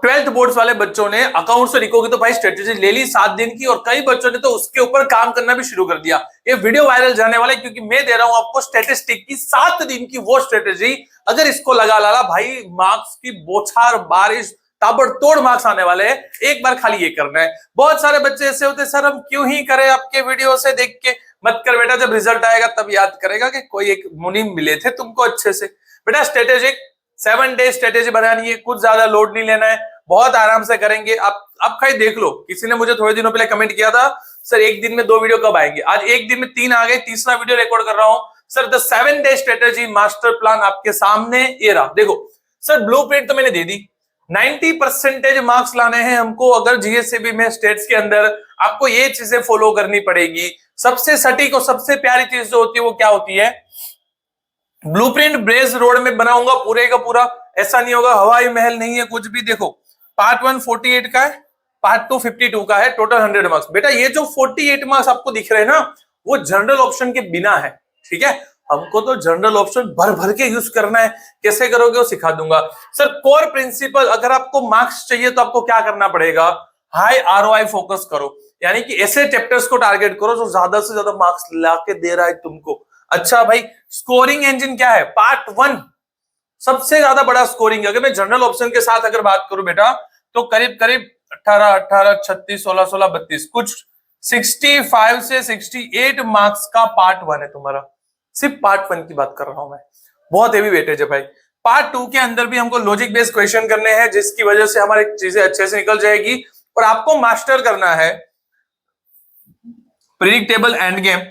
Twelfth boards वाले बच्चों ने अकाउंट्स और इको की तो भाई स्ट्रेटेजी ले ली 7 दिन की, और कई बच्चों ने तो उसके ऊपर काम करना भी शुरू कर दिया। ये वीडियो वायरल जाने वाला है क्योंकि मैं दे रहा हूं आपको स्टैटिस्टिक की 7 दिन की वो स्ट्रेटेजी। अगर इसको लगा लाला भाई, मार्क्स की बौछार बारिश, ताबड़तोड़ मार्क्स आने वाले हैं। एक बार खाली ये करना है। बहुत सारे बच्चे ऐसे होते, सर हम क्यों ही करें आपके वीडियो से देख के। मत कर बेटा, जब रिजल्ट आएगा तब याद करेगा कि कोई एक मुनीम मिले थे तुमको अच्छे से। बेटा स्ट्रेटेजिक 7 डे स्ट्रेटेजी बनानी है, कुछ ज्यादा लोड नहीं लेना है, बहुत आराम से करेंगे। आप खाली देख लो। किसी ने मुझे थोड़े दिनों पहले कमेंट किया था, सर एक दिन में 2 वीडियो कब आएंगे। आज एक दिन में 3 आ गए, तीसरा वीडियो रिकॉर्ड कर रहा हूं। Sir the 7 day strategy master plan आपके सामने ये रहा। देखो सर, ब्लूप्रिंट तो मैंने दे दी। 90% मार्क्स लाने हैं हमको अगर जीएससीबी में स्टेट्स के अंदर, आपको ये चीजें फॉलो करनी पड़ेगी। सबसे सटीक और सबसे प्यारी चीज जो होती है वो क्या होती है, ब्लूप्रिंट ब्रेज रोड में बनाऊंगा पूरे का पूरा। ऐसा नहीं होगा हवाई महल नहीं है कुछ भी। देखो पार्ट 1 48 का है, पार्ट 2 52 का है, टोटल 100 मार्क्स। बेटा ये जो 48 मार्क्स आपको दिख रहे हैं ना, वो जनरल ऑप्शन के बिना है, ठीक है। हमको तो जनरल ऑप्शन भर भर के यूज करना है। कैसे करोगे वो सिखा दूंगा। सर कोर प्रिंसिपल, अगर आपको मार्क्स चाहिए तो आपको क्या करना पड़ेगा, हाई आरओआई फोकस करो, यानी कि ऐसे चैप्टर्स को टारगेट करो जो ज्यादा से ज्यादा मार्क्स लाके दे रहा है तुमको। अच्छा भाई, स्कोरिंग इंजन क्या है, पार्ट 1 सबसे ज्यादा बड़ा स्कोरिंग। अगर मैं जनरल ऑप्शन के साथ अगर बात करूं बेटा, तो करीब करीब 18 18 36 16 16 32 कुछ 65 से 68 मार्क्स का पार्ट 1 है तुम्हारा। सिर्फ पार्ट 1 की बात कर रहा हूं मैं। बहुत हेवी वेटेज है भाई। पार्ट 2 के अंदर भी हमको लॉजिक बेस्ड क्वेश्चन करने हैं, जिसकी वजह से हमारी चीजें अच्छे से निकल जाएगी। और आपको मास्टर करना है प्रेडिक्टेबल एंड गेम।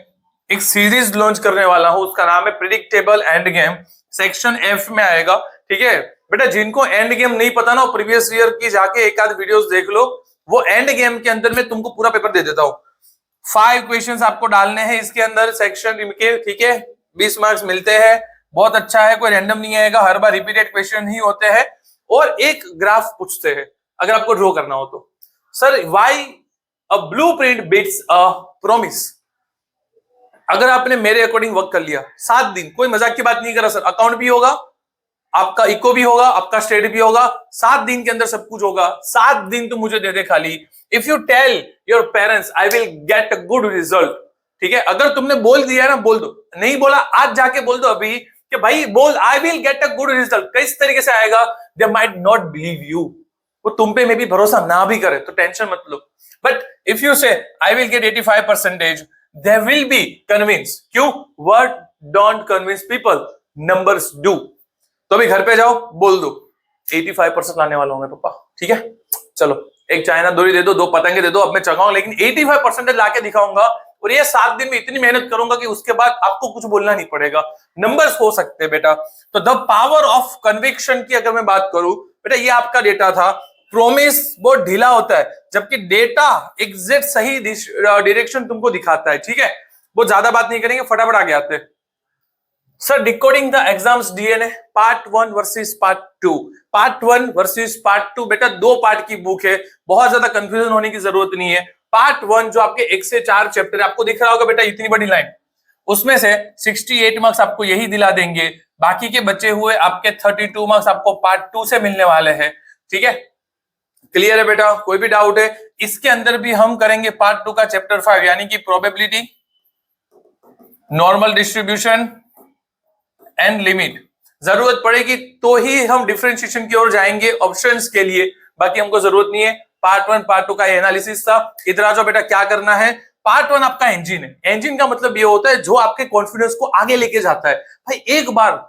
एक सीरीज लॉन्च करने वाला हूं, उसका नाम है predictable end game, section F में आएगा, ठीक है। बेटा जिनको एंड गेम नहीं पता ना, प्रीवियस ईयर की जाके एक आध वीडियोस देख लो। वो एंड गेम के अंदर में तुमको पूरा पेपर दे देता हूं। 5 क्वेश्चंस आपको डालने हैं इसके अंदर सेक्शन के, ठीक है। 20 मार्क्स मिलते हैं, बहुत अच्छा है, कोई रैंडम नहीं आएगा, हर बार रिपीटेड क्वेश्चन ही होते हैं। और एक ग्राफ पूछते हैं अगर आपको ड्रॉ करना हो तो। Sir why a blueprint beats a promise. अगर आपने मेरे अकॉर्डिंग वर्क कर लिया 7 दिन, कोई मजाक की बात नहीं कर रहा सर, अकाउंट भी होगा आपका, इको भी होगा आपका, स्टेट भी होगा, 7 दिन के अंदर सब कुछ होगा। 7 दिन तो मुझे दे दे खाली। If you tell your parents I will get a good result, ठीक है। अगर तुमने बोल दिया ना, बोल दो, नहीं बोला आज जाके बोल दो अभी कि भाई बोल आई will get a good result. किस तरीके से आएगा, they might not believe you, वो तुम पे में भी भरोसा ना भी करे तो टेंशन मत लो। बट इफ यू से आई will gate 85%, they will be convinced। क्यों, word don't convince people, numbers do। तो अभी घर पे जाओ, बोल दो 85% लाने वाला हूं मैं पापा, ठीक है। चलो एक चाइना डोरी दे दो, 2 पतंगे दे दो, अब मैं चगाऊं, लेकिन 85% लाके दिखाऊंगा। और ये 7 दिन में इतनी मेहनत करूंगा कि उसके बाद आपको कुछ बोलना नहीं पड़ेगा। नंबर्स हो सकते हैं बेटा। तो द पावर ऑफ कन्विक्शन की अगर मैं बात करूं बेटा, ये आपका डेटा था। प्रोमिस बहुत ढीला होता है, जबकि डेटा एग्जैक्ट सही डायरेक्शन तुमको दिखाता है, ठीक है। वो ज्यादा बात नहीं करेंगे, फटाफट आगे आते हैं। Sir decoding the exams DNA, part 1 versus part 2। Part 1 versus part 2 बेटा 2 पार्ट की बुक है, बहुत ज्यादा कंफ्यूजन होने की जरूरत नहीं है। पार्ट 1 जो आपके 1 से 4 चैप्टर आपको दिख रहा होगा बेटा, इतनी बड़ी लाइन, उसमें से 68 मार्क्स आपको यही दिला देंगे। बाकी के बचे हुए आपके 32 मार्क्स आपको पार्ट 2 से मिलने वाले हैं, ठीक है। क्लियर है बेटा, कोई भी डाउट है? इसके अंदर भी हम करेंगे पार्ट 2 का चैप्टर 5, यानी कि probability, normal distribution and limit. जरूरत पड़ेगी तो ही हम डिफरेंशिएशन की ओर जाएंगे ऑप्शंस के लिए, बाकी हमको जरूरत नहीं है। पार्ट 1 पार्ट 2 का एनालिसिस था। इधर आ जाओ बेटा, क्या करना है। पार्ट 1 आपका इंजन है। इंजन का मतलब ये होता है जो आपके कॉन्फिडेंस को आगे लेके जाता है। भाई एक बार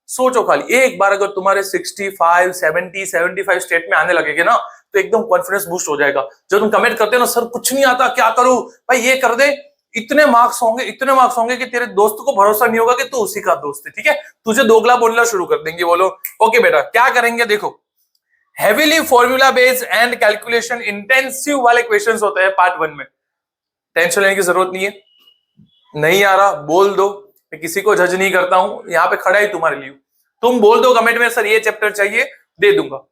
सोचो, खाली एक बार अगर तुम्हारे 65 70 75 स्टेट में आने लगेंगे ना, तो एकदम कॉन्फिडेंस बूस्ट हो जाएगा। जब तुम कमेंट करते हो ना, सर कुछ नहीं आता क्या करूं, भाई ये कर दे, इतने मार्क्स होंगे कि तेरे दोस्त को भरोसा नहीं होगा कि तू उसी का दोस्त है, ठीक है। तुझे दोगला बोलना शुरू कर देंगे वो लोग। ओके बेटा, क्या करेंगे देखो, heavily formula based and calculation intensive वाले क्वेश्चंस होते हैं पार्ट 1 में। टेंशन लेने की जरूरत नहीं है। नहीं आ रहा बोल दो, मैं किसी को जज नहीं करता हूं, यहाँ पे खड़ा ही तुम्हारे लिए। तुम बोल दो कमेंट में, सर ये चैप्टर चाहिए, दे दूंगा।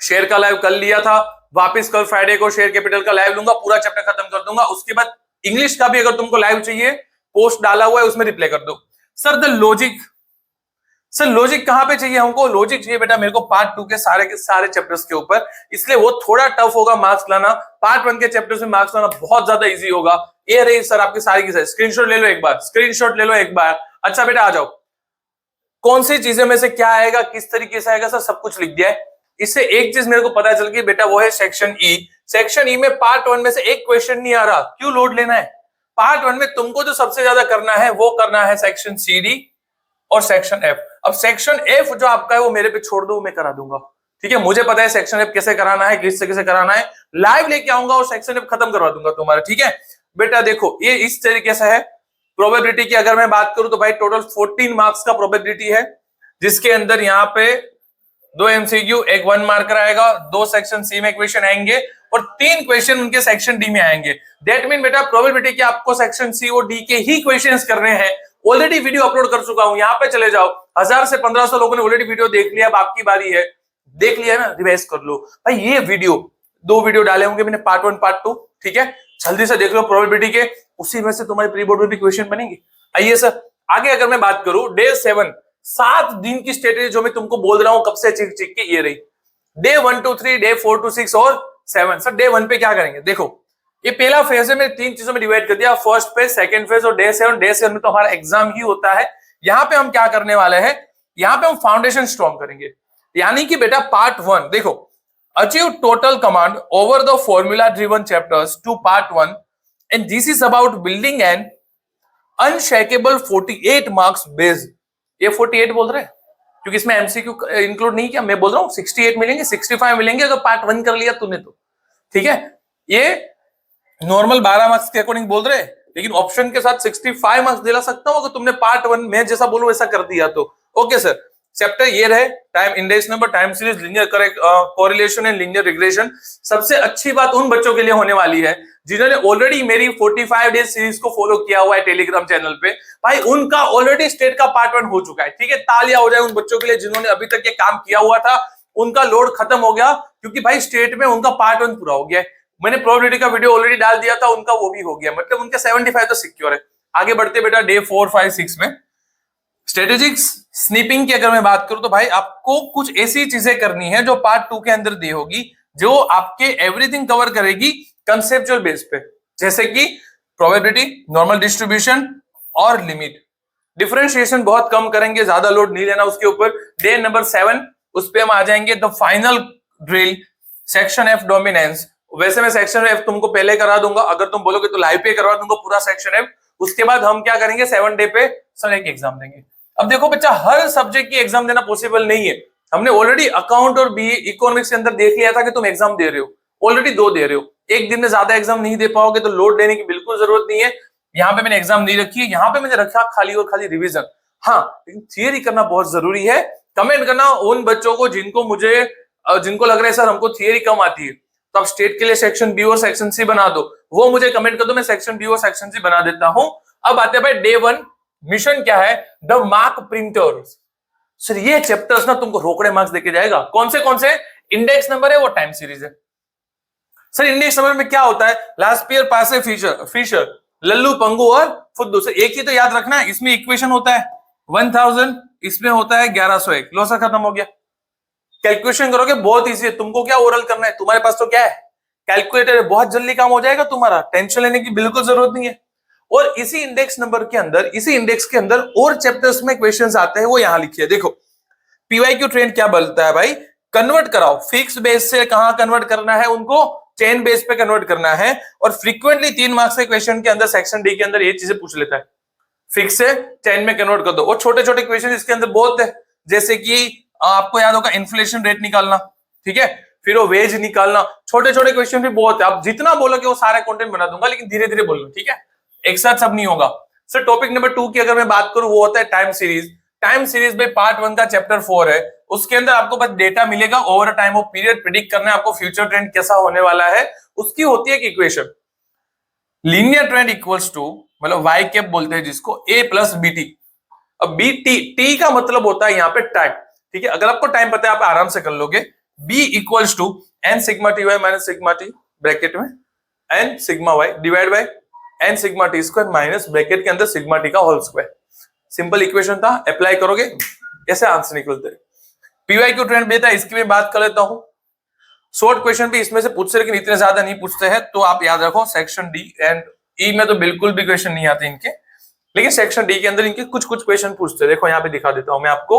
शेयर का लाइव कर लिया था, वापस कल फ्राइडे को शेयर कैपिटल का लाइव लूंगा, पूरा चैप्टर खत्म कर दूंगा। उसके बाद इंग्लिश का भी अगर तुमको लाइव चाहिए, पोस्ट डाला हुआ है उसमें रिप्लाई कर दो। Sir the logic sir logic कहां पे चाहिए हमको? लॉजिक चाहिए बेटा मेरे को पार्ट 2 के सारे चैप्टर्स के ऊपर, इसलिए वो थोड़ा टफ होगा मार्क्स लाना। पार्ट 1 के चैप्टर्स में मार्क्स लाना बहुत ज्यादा इजी होगा। ये रही सर आपकी सारी की सारी, स्क्रीनशॉट ले लो एक बार, स्क्रीनशॉट ले लो एक बार। अच्छा बेटा आ जाओ, कौन सी चीजें में से क्या आएगा, किस तरीके से आएगा, सर सब कुछ लिख दिया है। इससे एक चीज मेरे को पता चल गई बेटा, वो है सेक्शन ई। सेक्शन ई में पार्ट 1 में से एक क्वेश्चन नहीं आ रहा, क्यों लोड लेना है? पार्ट 1 में तुमको जो सबसे ज्यादा करना है वो करना है सेक्शन सी डी और सेक्शन एफ। अब सेक्शन एफ जो आपका है वो मेरे पे छोड़ दो, मैं करा दूंगा, ठीक है। मुझे पता है सेक्शन एफ कैसे कराना है, किस तरीके से कराना है, लाइव लेके आऊंगा और सेक्शन एफ खत्म करवा दूंगा तुम्हारा, ठीक है बेटा। देखो ये इस तरीके से है। प्रोबेबिलिटी की अगर मैं बात करूं तो भाई टोटल 14 मार्क्स का प्रोबेबिलिटी है, जिसके अंदर यहाँ पे 2 एमसीक्यू, एक 1 मार्कर आएगा, 2 सेक्शन सी में क्वेश्चन आएंगे और 3 क्वेश्चन उनके सेक्शन डी में आएंगे। दैट मीन बेटा प्रोबेबिलिटी कि आपको सेक्शन सी और डी के ही क्वेश्चंस करने हैं। ऑलरेडी वीडियो अपलोड कर चुका हूं, यहाँ पे चले जाओ, 1000 से 1500 लोगों ने ऑलरेडी वीडियो देख लिया। अब आपकी बारी है, देख लिया ना, रिवाइज कर लो भाई। ये वीडियो 2 वीडियो डाले होंगे मैंने, पार्ट 1 पार्ट 2, ठीक है, जल्दी से देख लो प्रोबेबिलिटी के, उसी में से तुम्हारे प्री बोर्ड में भी क्वेश्चन बनेंगे। आइए सर आगे अगर मैं बात करूं, डे 7 7 दिन की स्ट्रेटेजी जो मैं तुमको बोल रहा हूं कब से चिक चिक के, ये रही। डे 1 to 3, डे 4 to 6 और 7। सर डे 1 पे क्या करेंगे? देखो ये पहला फेज है, मैंने 3 चीजों में डिवाइड कर दिया, फर्स्ट फेज, सेकंड फेज और डे 7। डे 7 में तो हमारा एग्जाम ही होता है। यहाँ पे हम क्या करने वाले हैं, यहाँ पे हम फाउंडेशन स्ट्रॉन्ग करेंगे। यानी कि बेटा पार्ट 1 देखो, achieve total command over the formula driven chapters to part 1 and this is about building an unshakeable 48 marks base. ये 48 बोल रहे हैं क्योंकि इसमें एमसीक्यू इंक्लूड नहीं किया। मैं बोल रहा हूँ 68 मिलेंगे, 65 मिलेंगे अगर पार्ट 1 कर लिया तूने तो, ठीक है। ये नॉर्मल 12 मार्क्स के अकॉर्डिंग बोल रहे हैं, लेकिन ऑप्शन के साथ 65 मार्क्स दिला सकता हूं अगर तुमने पार्ट 1 में जैसा बोलूं वैसा कर दिया तो। ओके सर, चैप्टर ये रहे, time index number, time series, linear correlation and linear regression. सबसे अच्छी बात उन बच्चों के लिए होने वाली है जिन्होंने ऑलरेडी मेरी 45 डेज सीरीज को फॉलो किया हुआ है टेलीग्राम चैनल पे। भाई उनका ऑलरेडी स्टेट का पार्ट 1 हो चुका है, ठीक है। तालियां हो जाए उन बच्चों के लिए जिन्होंने अभी तक ये काम किया हुआ था, उनका लोड खत्म हो गया क्योंकि भाई स्टेट में उनका पार्ट 1 पूरा हो गया है। मैंने प्रोबेबिलिटी का वीडियो ऑलरेडी डाल दिया था, उनका वो भी हो गया, मतलब उनके 75 तो सिक्योर है। आगे बढ़ते बेटा डे 4, 5, 6 में स्ट्रेटेजिक स्नीपिंग की अगर मैं बात करूं तो भाई आपको कुछ ऐसी चीजें करनी है जो पार्ट 2 के अंदर दी होगी, जो आपके एवरीथिंग कवर करेगी कंसेप्चुअल बेस पे, जैसे कि प्रोबेबिलिटी, नॉर्मल डिस्ट्रीब्यूशन और लिमिट। डिफरेंशिएशन बहुत कम करेंगे, ज्यादा लोड नहीं लेना उसके ऊपर। डे नंबर 7 उस पे हम आ जाएंगे the final drill, section F dominance. वैसे मैं सेक्शन एफ तुमको पहले करा दूंगा, अगर तुम बोलोगे तो लाइव पे करवा दूंगा पूरा सेक्शन एफ। उसके बाद हम क्या करेंगे, 7 डे पे सर एक एग्जाम देंगे। अब देखो बच्चा, हर सब्जेक्ट की एग्जाम देना पॉसिबल नहीं है। हमने ऑलरेडी अकाउंट और बी इकोनॉमिक्स के अंदर देख लिया था कि तुम एग्जाम दे रहे हो, ऑलरेडी 2 दे रहे हो। एक दिन में ज्यादा एग्जाम नहीं दे पाओगे तो लोड लेने की बिल्कुल जरूरत नहीं है। यहाँ पे मैंने एग्जाम नहीं रखी है, यहाँ पे मैंने रखा खाली और खाली रिविजन। हाँ, लेकिन थियरी करना बहुत जरूरी है। कमेंट करना उन बच्चों को जिनको लग रहा है सर हमको थियरी कम आती है, तो आप स्टेट के लिए सेक्शन बी और सेक्शन सी बना दो, वो मुझे कमेंट कर दो, मैं सेक्शन बी और सेक्शन सी बना देता हूं। अब आते हैं भाई डे 1 मिशन क्या है, द मार्क प्रिंटर। सर ये चैप्टर्स ना तुमको रोकड़े मार्क्स देके जाएगा। कौन से? इंडेक्स नंबर है वो टाइम सीरीज है। सर इंडेक्स नंबर में क्या होता है, लास्ट ईयर पास है फिशर, लल्लू, पंगू और फुद्दू। से एक ही तो याद रखना है, इसमें इक्वेशन होता है 1000, इसमें होता है 1101। लो सर खत्म हो गया। कैलकुलेशन करोगे बहुत इजी है, तुमको क्या ओरल करना है, तुम्हारे पास तो क्या है कैलकुलेटर है, बहुत जल्दी काम हो जाएगा तुम्हारा, टेंशन लेने की बिल्कुल जरूरत नहीं है। और इसी इंडेक्स नंबर के अंदर, इसी इंडेक्स के अंदर और चैप्टर्स में क्वेश्चंस आते हैं, वो यहां लिखिए। देखो पीवाईक्यू ट्रेंड क्या बोलता है भाई, कन्वर्ट कराओ, फिक्स बेस से कहां कन्वर्ट करना है उनको, चेन बेस पे कन्वर्ट करना है। और फ्रीक्वेंटली 3 मार्क्स के क्वेश्चन के अंदर सेक्शन डी के अंदर ये चीजें पूछ लेता है, फिक्स से चेन में कन्वर्ट कर दो। और छोटे छोटे क्वेश्चन इसके अंदर बहुत है, जैसे कि आपको याद होगा इन्फ्लेशन रेट निकालना, ठीक है, फिर वो वेज निकालना, छोटे छोटे क्वेश्चन भी बहुत है। आप जितना बोलोगे वो सारे कंटेंट बना दूंगा, लेकिन धीरे धीरे बोलना, ठीक है, एक साथ सब नहीं होगा। सर टॉपिक नंबर 2 की अगर मैं बात करूं, वो होता है टाइम सीरीज। टाइम सीरीज में पार्ट 1 का चैप्टर 4 है, उसके अंदर आपको बस डेटा मिलेगा, over time of period predict करना है आपको, फ्यूचर ट्रेंड कैसा होने वाला है। उसकी होती है एक equation, linear trend equals to, मतलब वाई कैप बोलते हैं जिसको, ए प्लस बी टी। अब बी टी का मतलब होता है यहाँ पे टाइम, ठीक है। अगर आपको टाइम पता है आप आराम से कर लोगे। B equals to N sigma T Y minus sigma T bracket में N sigma Y divide by N sigma T square minus bracket के अंदर सिग्मा टी का होल स्क्वायर। सिंपल इक्वेशन था, अप्लाई करोगे ऐसे आंसर निकलते हैं। पीवाईक्यू ट्रेंड बेटा इसकी मैं बात कर लेता हूं। शॉर्ट क्वेश्चन भी इसमें से पूछते लेकिन इतने ज्यादा नहीं पूछते हैं, तो आप याद रखो सेक्शन डी एंड ई में तो बिल्कुल भी क्वेश्चन नहीं आते इनके, लेकिन सेक्शन डी के अंदर इनके कुछ कुछ क्वेश्चन पूछते हैं। देखो यहाँ पे दिखा देता हूं मैं आपको।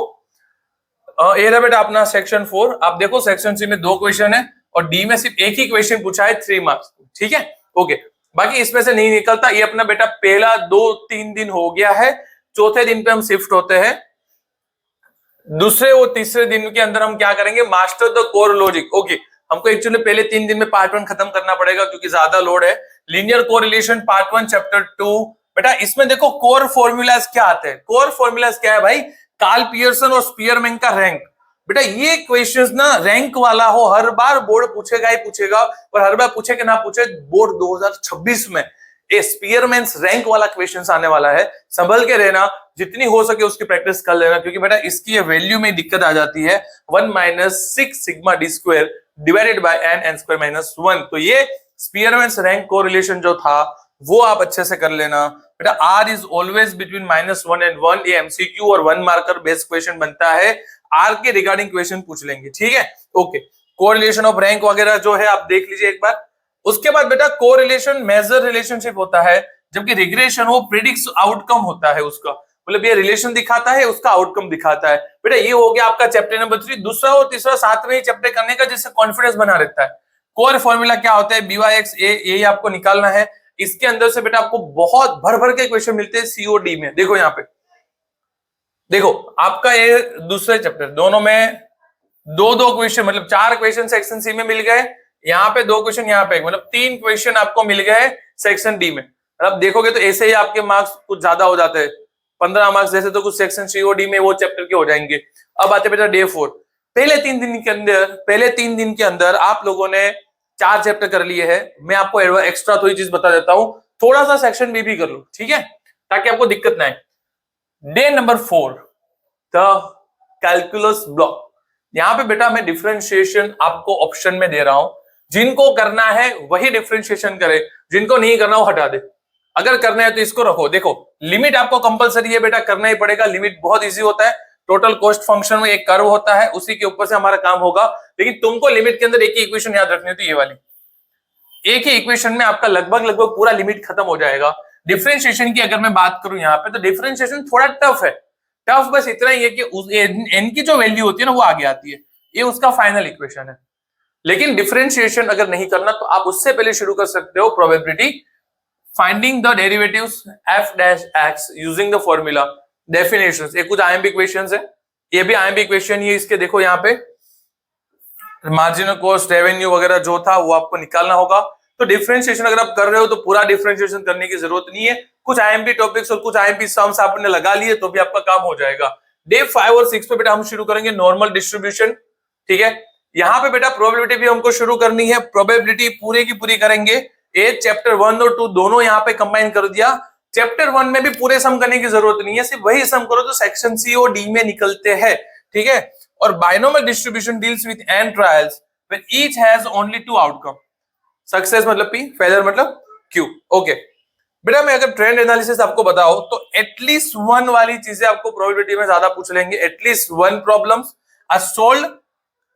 ये रहा बेटा अपना सेक्शन 4। आप देखो सेक्शन सी में 2 क्वेश्चन है और डी में सिर्फ एक ही क्वेश्चन पूछा है 3 मार्क्स। ठीक है, ओके। बाकी इसमें से नहीं निकलता। ये अपना बेटा पहला 2-3 दिन हो गया है, चौथे दिन पे हम शिफ्ट होते हैं। दूसरे और तीसरे दिन के अंदर हम क्या करेंगे, master the core logic. Okay, हमको एक्चुअली पहले 3 दिन में पार्ट 1 खत्म करना पड़ेगा क्योंकि ज्यादा लोड है। Linear correlation part 1 chapter 2। बेटा इसमें देखो कोर फॉर्मूलाज क्या आते हैं। कोर फॉर्मूलाज क्या है भाई, कार्ल पियर्सन और स्पीयरमैन का रैंक। बेटा ये क्वेश्चंस ना रैंक वाला हो, हर बार बोर्ड पूछेगा ही पूछेगा, और हर बार पूछे कि ना पूछे, बोर्ड 2026 में ये स्पीयरमैन्स रैंक वाला क्वेश्चंस आने वाला है। संभल के रहना, जितनी हो सके उसकी प्रैक्टिस कर लेना, क्योंकि बेटा इसकी वैल्यू में दिक्कत आ जाती है। 1 - 6 sigma D square divided by n square -1। तो ये स्पीयरमैन्स रैंक कोरिलेशन जो था वो आप अच्छे से कर लेना। बेटा r is always between -1 and 1। ये एमसीक्यू और 1 मार्कर बेस्ड क्वेश्चन बनता है। r के रिगार्डिंग क्वेश्चन पूछ लेंगे। ठीक है, ओके। कोरिलेशन ऑफ रैंक वगैरह जो है आप देख लीजिए एक बार। उसके बाद बेटा कोरिलेशन मेजर रिलेशनशिप होता है, जबकि रिग्रेशन वो प्रिडिक्ट्स आउटकम होता है उसका, मतलब ये रिलेशन दिखाता है, उसका आउटकम दिखाता है। बेटा ये हो गया आपका चैप्टर नंबर 3। दूसरा और तीसरा साथ में ही चैप्टर करने का, जिससे कॉन्फिडेंस बना रहता है। कोर फॉर्मूला क्या होता है, BY(x) ये आपको निकालना है। इसके अंदर से बेटा आपको बहुत भर भर के क्वेश्चन मिलते हैं COD में। देखो यहाँ पे, देखो आपका ये दूसरे चैप्टर, दोनों में 2-2 क्वेश्चन, मतलब 4 क्वेश्चन सेक्शन सी में मिल गए। यहाँ पे 2 क्वेश्चन, यहाँ पे मतलब 3 क्वेश्चन आपको मिल गए सेक्शन डी में। अब देखोगे तो ऐसे ही आपके मार्क्स कुछ ज्यादा हो जाते हैं, 15 मार्क्स जैसे तो कुछ सेक्शन COD में वो चैप्टर के हो जाएंगे। अब आते बेटा डे 4। पहले 3 दिन के अंदर आप लोगों ने 4 चैप्टर कर लिए हैं। मैं आपको एक्स्ट्रा थोड़ी चीज बता देता हूँ, थोड़ा सा सेक्शन बी भी कर लो, ठीक है, ताकि आपको दिक्कत ना आए। Day number 4 the calculus block. यहां पे बेटा मैं डिफरेंशिएशन आपको ऑप्शन में दे रहा हूं। जिनको करना है वही डिफरेंशिएशन करे, जिनको नहीं करना वो हटा दे। अगर करना है तो इसको रखो। देखो लिमिट आपको कंपलसरी है बेटा, करना ही पड़ेगा। लिमिट बहुत इजी होता है। टोटल कॉस्ट फंक्शन में एक कर्व होता है, उसी के ऊपर से हमारा काम होगा। लेकिन तुमको लिमिट के अंदर एक ही इक्वेशन याद रखनी होती है, ये वाली। एक ही इक्वेशन में आपका लगभग पूरा लिमिट खत्म हो जाएगा। डिफरेंशिएशन की अगर मैं बात करूं यहाँ पे, तो डिफरेंशिएशन थोड़ा टफ है। टफ बस इतना ही है कि एन की जो वैल्यू होती है ना वो आगे आती है, ये उसका फाइनल इक्वेशन है। लेकिन डिफरेंशिएशन अगर नहीं करना तो आप उससे पहले शुरू कर सकते हो probability finding the derivatives f-x using the formula definitions. ये कुछ आईएमपी क्वेश्चंस है, ये भी आईएमपी क्वेश्चन ही है। इसके देखो यहाँ पे मार्जिनल कॉस्ट, रेवेन्यू वगैरह जो था वो आपको निकालना होगा। तो डिफरेंशिएशन अगर आप कर रहे हो तो पूरा डिफरेंशिएशन करने की जरूरत नहीं है। कुछ आईएमपी टॉपिक्स और कुछ आईएमपी सम्स आपने लगा लिए तो भी आपका काम हो जाएगा। डे 5 और 6 पे बेटा हम शुरू करेंगे नॉर्मल डिस्ट्रीब्यूशन। ठीक है, यहाँ पे बेटा प्रोबेबिलिटी भी हमको शुरू करनी है। प्रोबेबिलिटी पूरी की पूरी करेंगे। चैप्टर 1 और 2 दोनों यहाँ पे कंबाइन कर दिया। चैप्टर 1 में भी पूरे सम करने की जरूरत नहीं है, सिर्फ वही सम करो जो सेक्शन सी और डी में निकलते हैं। ठीक है, और binomial distribution deals with n trials when each has only 2 outcome. Success मतलब P, फेलियर मतलब Q। ओके बेटा, मैं अगर ट्रेंड एनालिसिस आपको बताओ तो एटलीस्ट 1 वाली चीजें आपको प्रोबेबिलिटी में ज्यादा पूछ लेंगे। At least 1 problems are solved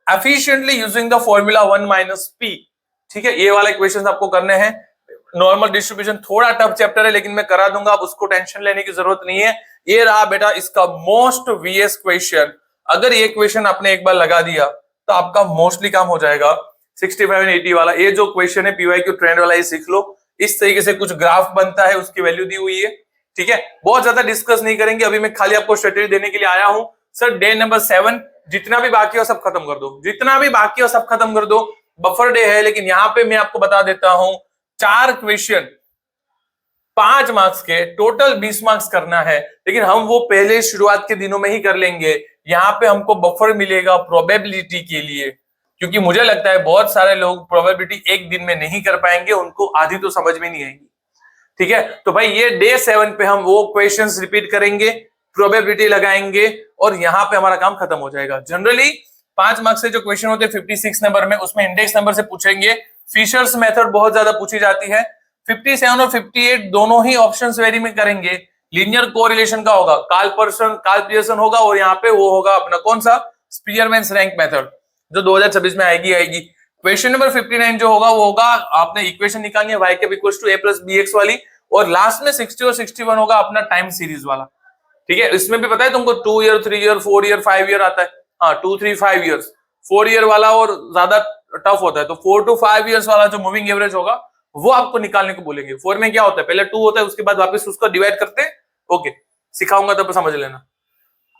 efficiently using the formula 1 - P। ठीक है, ये वाले क्वेश्चंस आपको करने हैं। नॉर्मल डिस्ट्रीब्यूशन थोड़ा टफ चैप्टर है, लेकिन मैं करा दूंगा, आप उसको टेंशन लेने की जरूरत नहीं है। ये रहा बेटा इसका मोस्ट VS क्वेश्चन। अगर ये क्वेश्चन आपने एक बार लगा दिया तो आपका मोस्टली काम हो जाएगा। 65 और 80 वाला ये जो क्वेश्चन है PYQ ट्रेंड वाला, ये सीख लो। इस तरीके से कुछ ग्राफ बनता है, उसकी वैल्यू दी हुई है। ठीक है, बहुत ज्यादा डिस्कस नहीं करेंगे, अभी मैं खाली आपको स्ट्रेटेजी देने के लिए आया हूं। सर डे नंबर 7 जितना भी बाकी हो सब खत्म कर दो, जितना भी बाकी हो सब खत्म कर दो। बफर डे है, लेकिन यहाँ पे मैं आपको बता देता हूं 4 क्वेश्चन 5 मार्क्स के, टोटल 20 मार्क्स करना है। लेकिन हम वो पहले शुरुआत के दिनों में ही कर लेंगे। यहाँ पे हमको बफर मिलेगा प्रोबेबिलिटी के लिए, क्योंकि मुझे लगता है बहुत सारे लोग प्रोबेबिलिटी एक दिन में नहीं कर पाएंगे, उनको आधी तो समझ में नहीं आएगी। ठीक है, तो भाई ये डे 7 पे हम वो क्वेश्चंस रिपीट करेंगे, प्रोबेबिलिटी लगाएंगे और यहाँ पे हमारा काम खत्म हो जाएगा। जनरली 5 मार्क्स से जो क्वेश्चन होते हैं 56 नंबर में, उसमें इंडेक्स नंबर से पूछेंगे। फिशर्स मेथड बहुत ज्यादा पूछी जाती है। 57 और 58 दोनों ही ऑप्शंस वेरी में करेंगे, लीनियर कोरिलेशन का होगा, कार्ल पियर्सन होगा, और यहाँ पे वो होगा अपना कौन सा, स्पीयरमैन्स रैंक मेथड, जो 2026 में आएगी। क्वेश्चन नंबर 59 जो होगा वो होगा, आपने इक्वेशन निकालनी है y cap equals to a plus bx वाली, और लास्ट में 60 और 61 होगा अपना टाइम सीरीज वाला। ठीक है, इसमें भी पता है तुमको 2 ईयर, 3 ईयर, 4 ईयर, 5 ईयर आता है। हाँ, 2, 3, 5 ईयर्स, 4 ईयर वाला और ज्यादा टफ होता है, तो 4 to 5 ईयर्स वाला जो मूविंग एवरेज होगा वो आपको निकालने को बोलेंगे। 4 में क्या होता है, पहले 2 होता है, उसके बाद वापस उसको डिवाइड करते हैं। ओके, सिखाऊंगा तब समझ लेना।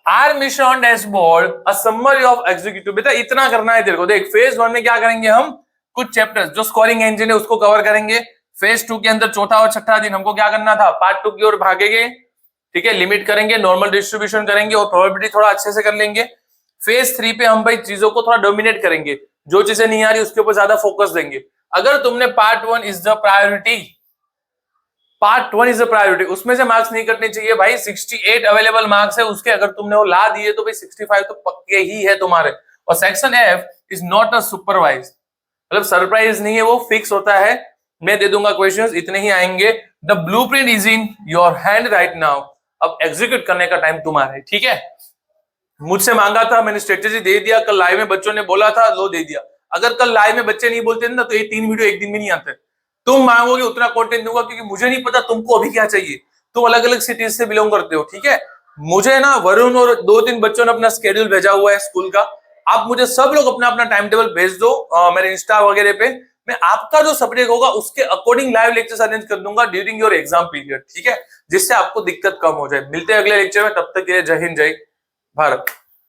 Are mission on dashboard a summary of executive. बेटा इतना करना है तेरे को, देख फेज 1 में क्या करेंगे हम, कुछ चैप्टर्स जो स्कोरिंग इंजन है उसको कवर करेंगे। फेज 2 के अंदर चौथा और छठा दिन हमको क्या करना था, पार्ट 2 की ओर भागेंगे। ठीक है, लिमिट करेंगे, नॉर्मल डिस्ट्रीब्यूशन करेंगे और प्रोबेबिलिटी थोड़ा अच्छे से कर लेंगे। फेज 3 पे हम भाई चीजों को थोड़ा डोमिनेट करेंगे, जो चीजें नहीं आ रही उसके ऊपर ज्यादा फोकस देंगे। अगर तुमने पार्ट 1 इज द प्रायोरिटी, उसमें से मार्क्स नहीं कटने चाहिए भाई। 68 अवेलेबल मार्क्स है उसके, अगर तुमने वो ला दिए तो भाई 65 तो पक्के ही है तुम्हारे। और section F is not a supervise, मतलब सरप्राइज नहीं है, वो फिक्स होता है। मैं दे दूंगा क्वेश्चंस, इतने ही आएंगे। The blueprint is in your hand right now, अब एग्जीक्यूट करने का टाइम तुम्हारा है। ठीक है, मुझसे मांगा था, मैंने स्ट्रेटेजी दे दिया, कल लाइव में बच्चों ने बोला था, लो दे दिया। अगर कल लाइव में बच्चे नहीं बोलते ना तो ये 3 वीडियो एक दिन में नहीं आते। तुम मांगोगे उतना कंटेंट दूंगा, क्योंकि मुझे नहीं पता तुमको अभी क्या चाहिए। तुम अलग अलग सिटीज से बिलोंग करते हो। ठीक है, मुझे ना वरुण और 2-3 बच्चों ने अपना स्केड्यूल भेजा हुआ है स्कूल का। आप मुझे सब लोग अपना अपना टाइम टेबल भेज दो मेरे इंस्टा वगैरह पे, मैं आपका जो सब्जेक्ट होगा उसके अकॉर्डिंग लाइव लेक्चर्स अरेंज कर दूंगा ड्यूरिंग योर एग्जाम पीरियड। ठीक है, जिससे आपको दिक्कत कम हो जाए। मिलते हैं अगले लेक्चर में, तब तक के लिए जय हिंद, जय भारत।